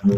फिर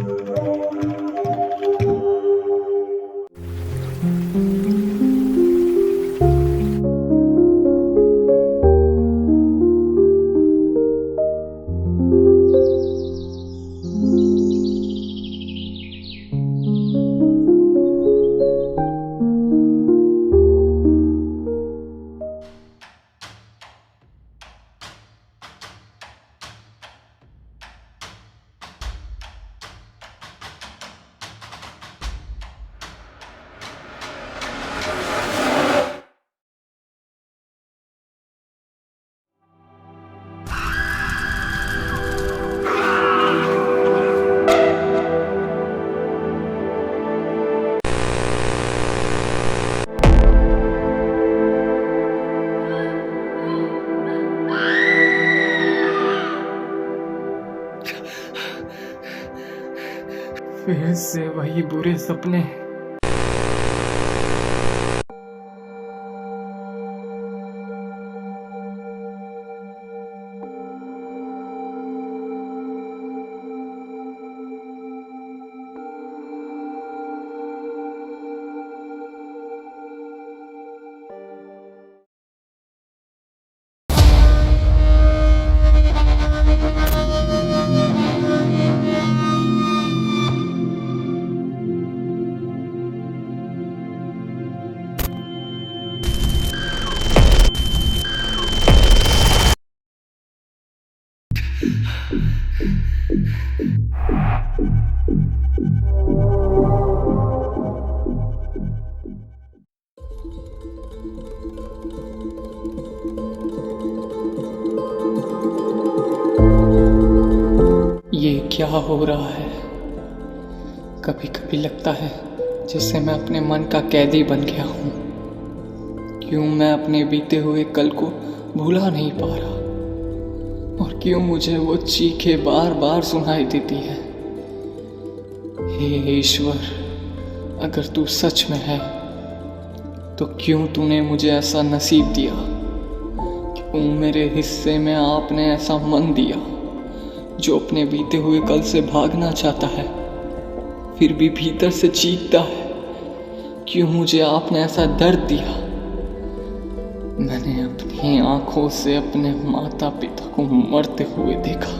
से वही बुरे सपने। ये क्या हो रहा है? कभी कभी लगता है जैसे मैं अपने मन का कैदी बन गया हूँ। क्यों मैं अपने बीते हुए कल को भुला नहीं पा रहा, और क्यों मुझे वो चीखें बार बार सुनाई देती है। हे ईश्वर, अगर तू सच में है तो क्यों तूने मुझे ऐसा नसीब दिया? क्यों मेरे हिस्से में आपने ऐसा मन दिया जो अपने बीते हुए कल से भागना चाहता है फिर भी भीतर से चीखता है? क्यों मुझे आपने ऐसा दर्द दिया? मैंने अपनी आंखों से अपने माता पिता को मरते हुए देखा।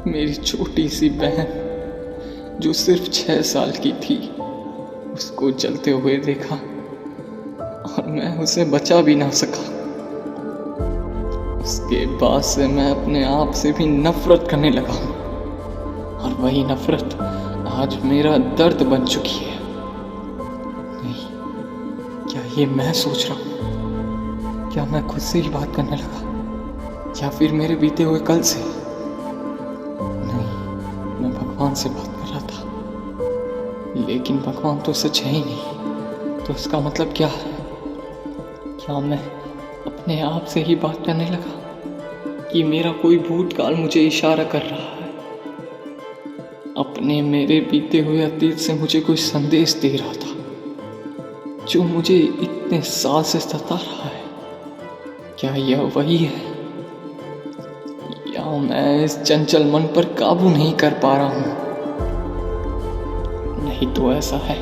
मेरी छोटी सी बहन जो सिर्फ 6 साल की थी, उसको जलते हुए देखा और मैं उसे बचा भी ना सका। उसके बाद से मैं अपने आप से भी नफरत करने लगा हूँ, और वही नफरत आज मेरा दर्द बन चुकी है। नहीं, क्या ये मैं सोच रहा हूँ? क्या मैं खुद से ही बात करने लगा, या फिर मेरे बीते हुए कल से? नहीं, मैं भगवान से बात कर रहा था, लेकिन भगवान तो सच है ही नहीं। तो इसका मतलब क्या है? क्या मैं अपने आप से ही बात करने लगा कि मेरा कोई भूतकाल मुझे इशारा कर रहा है? अपने मेरे बीते हुए अतीत से मुझे कोई संदेश दे रहा था जो मुझे इतने साल से सता रहा है। क्या यह वही है, या मैं इस चंचल मन पर काबू नहीं कर पा रहा हूँ? नहीं तो ऐसा है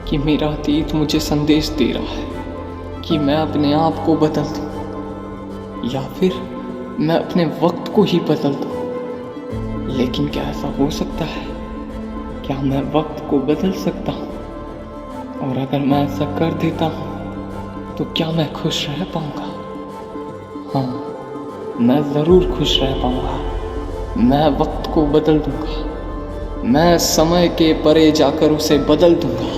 कि मेरा अतीत मुझे संदेश दे रहा है कि मैं अपने आप को बदल दूं, या फिर मैं अपने वक्त को ही बदल दूं। लेकिन क्या ऐसा हो सकता है? क्या मैं वक्त को बदल सकता हूँ? और अगर मैं ऐसा कर देता हूँ तो क्या मैं खुश रह पाऊंगा? हाँ, मैं ज़रूर खुश रह पाऊंगा। मैं वक्त को बदल दूंगा, मैं समय के परे जाकर उसे बदल दूंगा।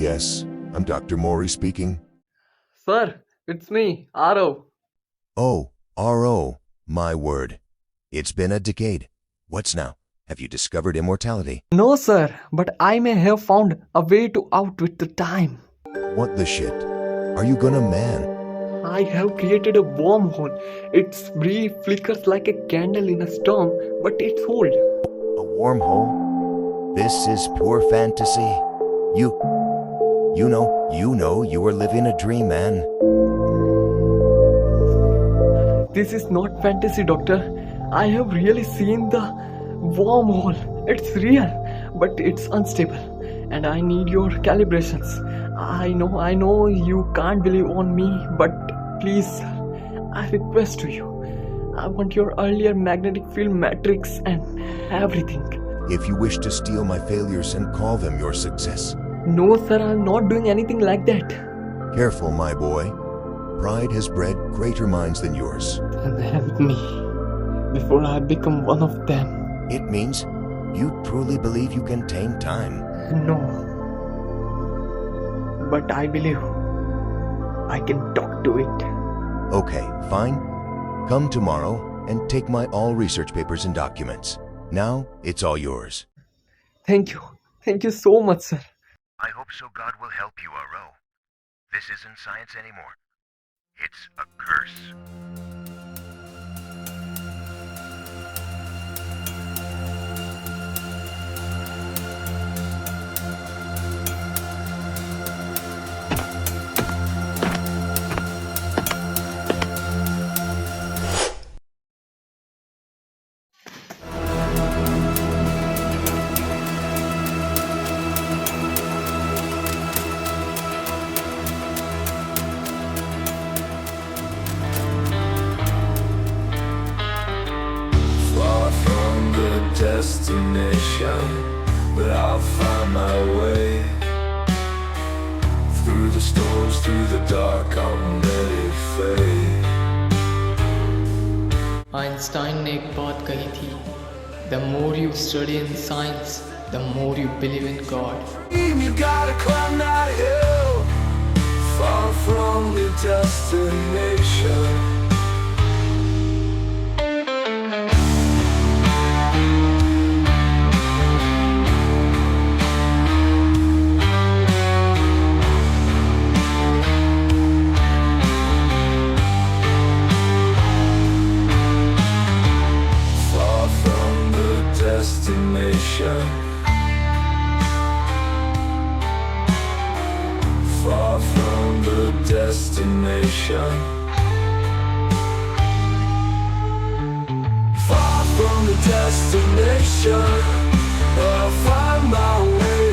Yes, I'm Dr. Mori speaking. Sir, it's me, Arav. Oh, R.O., my word. It's been a decade. What's now? Have you discovered immortality? No, sir, but I may have found a way to outwit the time. What the shit? Are you gonna man? I have created a wormhole. Its brief flickers like a candle in a storm, but it's old. A wormhole? This is pure fantasy. You know you were living a dream, man. This is not fantasy, doctor. I have really seen the wormhole. It's real, but it's unstable, and I need your calibrations. I know you can't believe on me, but please, sir, I request to you. I want your earlier magnetic field matrix and everything. If you wish to steal my failures and call them your success. No, sir, I'm not doing anything like that. Careful, my boy. Pride has bred greater minds than yours. And help me before I become one of them. It means you truly believe you can tame time. No. But I believe I can talk to it. Okay, fine. Come tomorrow and take my all research papers and documents. Now, it's all yours. Thank you. Thank you so much, sir. I hope so God will help you, R.O. This isn't science anymore. It's a curse. Far from the destination, but I'll find my way. Through the storms, through the dark, I'll let it fade. Einstein ने एक बात कही थी, The more you study in science, the more you believe in God. You gotta climb that hill, far from the destination. Far from the destination. Far from the destination. Far from the destination. I'll find my way.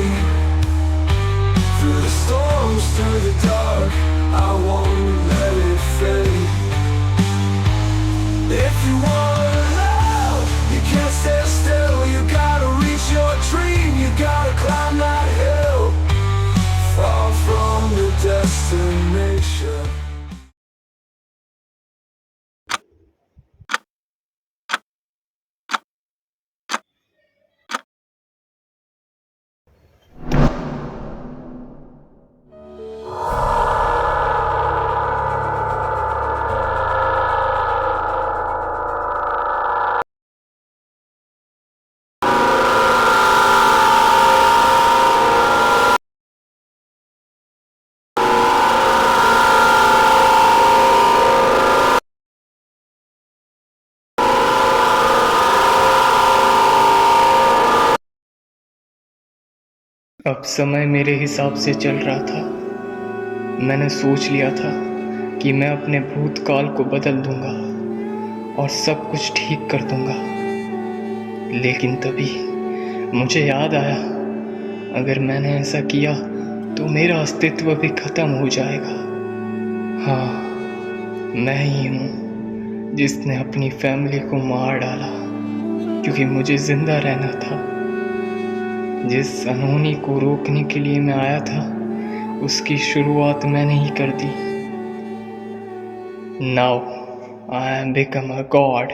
Through the storms, through the dark, I won't let it fade. If you wanna know, you can't stand still. You gotta reach your dream. You gotta climb that hill. Far from the destination. अब समय मेरे हिसाब से चल रहा था। मैंने सोच लिया था कि मैं अपने भूतकाल को बदल दूंगा और सब कुछ ठीक कर दूंगा। लेकिन तभी मुझे याद आया, अगर मैंने ऐसा किया तो मेरा अस्तित्व भी खत्म हो जाएगा। हाँ, मैं ही हूँ जिसने अपनी फैमिली को मार डाला क्योंकि मुझे जिंदा रहना था। जिस अनहोनी को रोकने के लिए मैं आया था, उसकी शुरुआत मैंने ही कर दी। Now I am become a god,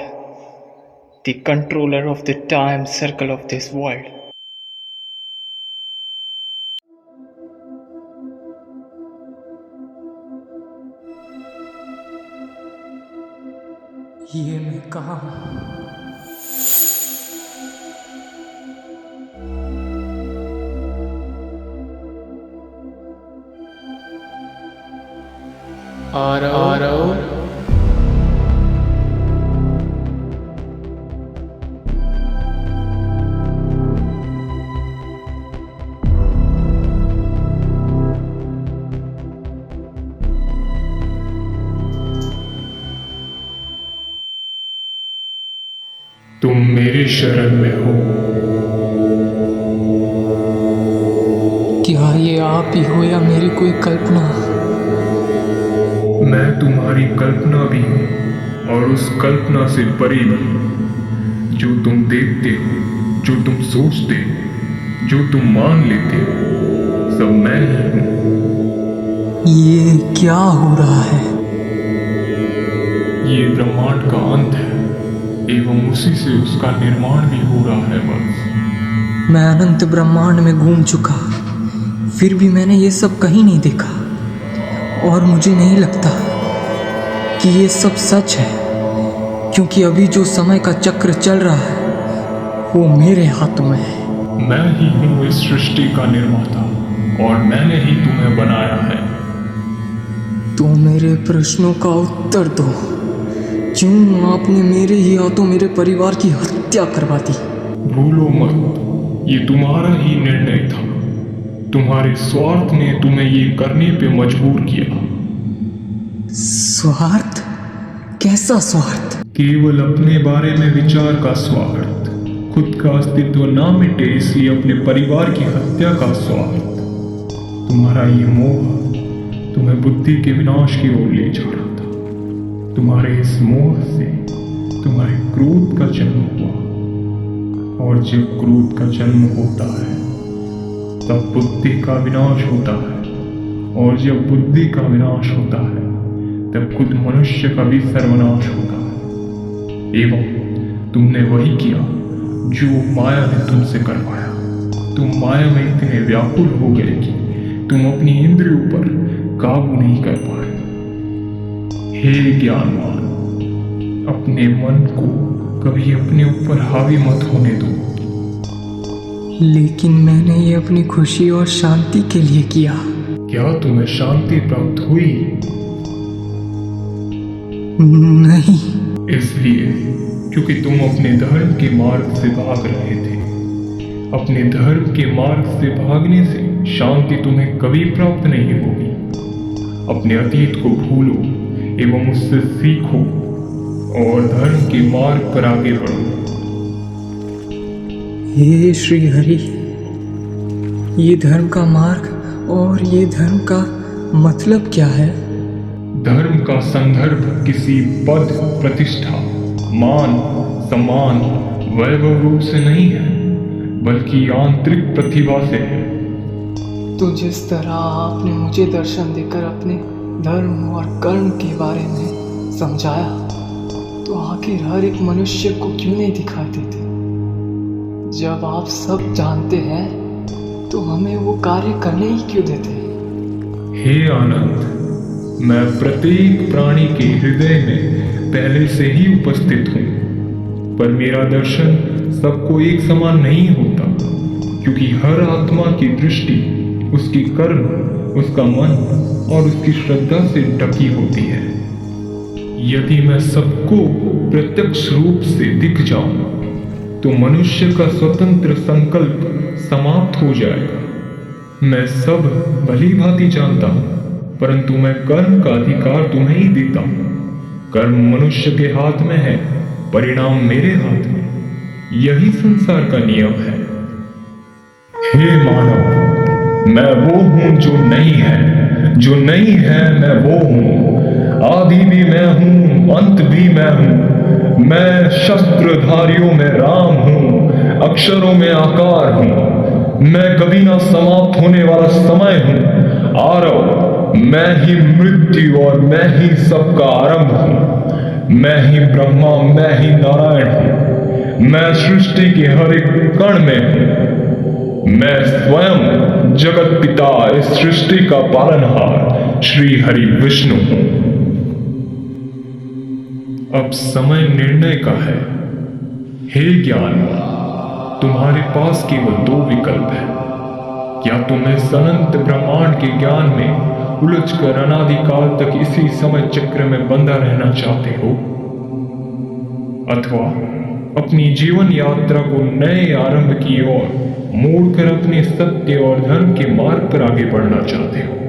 the controller of the time circle of this world. ये मैं कहाँ हूँ? आरव तुम मेरी शरण में हो। क्या ये आप ही हो या मेरी कोई कल्पना? मैं तुम्हारी कल्पना भी हूँ और उस कल्पना से परे भी। जो तुम देखते हो, जो तुम सोचते हो, जो तुम मान लेते हो, सब मैं ही हूँ। ये क्या हो रहा है? ये ब्रह्मांड का अंत है एवं उसी से उसका निर्माण भी हो रहा है बस। मैं अनंत ब्रह्मांड में घूम चुका, फिर भी मैंने ये सब कहीं नहीं देखा और मुझे नहीं लगता कि ये सब सच है, क्योंकि अभी जो समय का चक्र चल रहा है वो मेरे हाथों में है। मैं ही हूँ इस सृष्टि का निर्माता और मैंने ही तुम्हें बनाया है। तो मेरे प्रश्नों का उत्तर दो। क्यों आपने मेरे ही हाथों मेरे परिवार की हत्या करवा दी? भूलो मत, ये तुम्हारा ही निर्णय था। तुम्हारे स्वार्थ ने तुम्हें ये करने पे मजबूर किया। स्वार्थ? कैसा स्वार्थ? केवल अपने बारे में विचार का स्वार्थ, खुद का अस्तित्व ना मिटे इसलिए अपने परिवार की हत्या का स्वार्थ। तुम्हारा ये मोह तुम्हें बुद्धि के विनाश की ओर ले जा रहा था। तुम्हारे इस मोह से तुम्हारे क्रोध का जन्म हुआ, और जब क्रोध का जन्म होता है तब बुद्धि का विनाश होता है, और जब बुद्धि का विनाश होता है तब खुद मनुष्य का भी सर्वनाश होता है। एवं तुमने वही किया जो माया ने तुमसे करवाया। तुम माया में इतने व्याकुल हो गए कि तुम अपनी इंद्रियों पर काबू नहीं कर पाए। हे ज्ञानवान, अपने मन को कभी अपने ऊपर हावी मत होने दो। लेकिन मैंने ये अपनी खुशी और शांति के लिए किया। क्या तुम्हें शांति प्राप्त हुई? नहीं। इसलिए क्योंकि तुम अपने धर्म के मार्ग से भाग रहे थे। अपने धर्म के मार्ग से भागने से शांति तुम्हें कभी प्राप्त नहीं होगी। अपने अतीत को भूलो एवं उससे सीखो और धर्म के मार्ग पर आगे बढ़ो। हे श्री हरि, ये धर्म का मार्ग और ये धर्म का मतलब क्या है? धर्म का संदर्भ किसी पद, प्रतिष्ठा, मान, सम्मान, वैभव रूप से नहीं है, बल्कि आंतरिक प्रतिभा से है। तो जिस तरह आपने मुझे दर्शन देकर अपने धर्म और कर्म के बारे में समझाया, तो आखिर हर एक मनुष्य को क्यों नहीं दिखाई देते? जब आप सब जानते हैं तो हमें वो कार्य करने ही क्यों देते? हे आनंद, मैं प्रत्येक प्राणी के हृदय में पहले से ही उपस्थित हूँ, पर मेरा दर्शन सबको एक समान नहीं होता, क्योंकि हर आत्मा की दृष्टि उसकी कर्म, उसका मन और उसकी श्रद्धा से ढकी होती है। यदि मैं सबको प्रत्यक्ष रूप से दिख जाऊं, तो मनुष्य का स्वतंत्र संकल्प समाप्त हो जाएगा। मैं सब भली भांति जानता हूं, परंतु मैं कर्म का अधिकार तुम्हें ही देता हूं। कर्म मनुष्य के हाथ में है, परिणाम मेरे हाथ में। यही संसार का नियम है। हे मानव, मैं वो हूं जो नहीं है, जो नहीं है मैं वो हूं। आदि भी मैं हूं, अंत भी मैं हूं। मैं शस्त्रधारियों में राम हूं, अक्षरों में आकार हूं। मैं कभी ना समाप्त होने वाला समय हूं। आरव, मैं ही मृत्यु और मैं ही सबका आरंभ हूं। मैं ही ब्रह्मा, मैं ही नारायण हूं। मैं सृष्टि के हर एक कण में हूं। मैं स्वयं जगत पिता, इस सृष्टि का पालनहार श्री हरि विष्णु हूं। अब समय निर्णय का है। हे ज्ञान, तुम्हारे पास केवल 2 विकल्प हैं। या तुम इस अनंत ब्रह्मांड के ज्ञान में उलझकर अनादिकाल तक इसी समय चक्र में बंधा रहना चाहते हो, अथवा अपनी जीवन यात्रा को नए आरंभ की ओर मोड़कर अपने सत्य और धर्म के मार्ग पर आगे बढ़ना चाहते हो।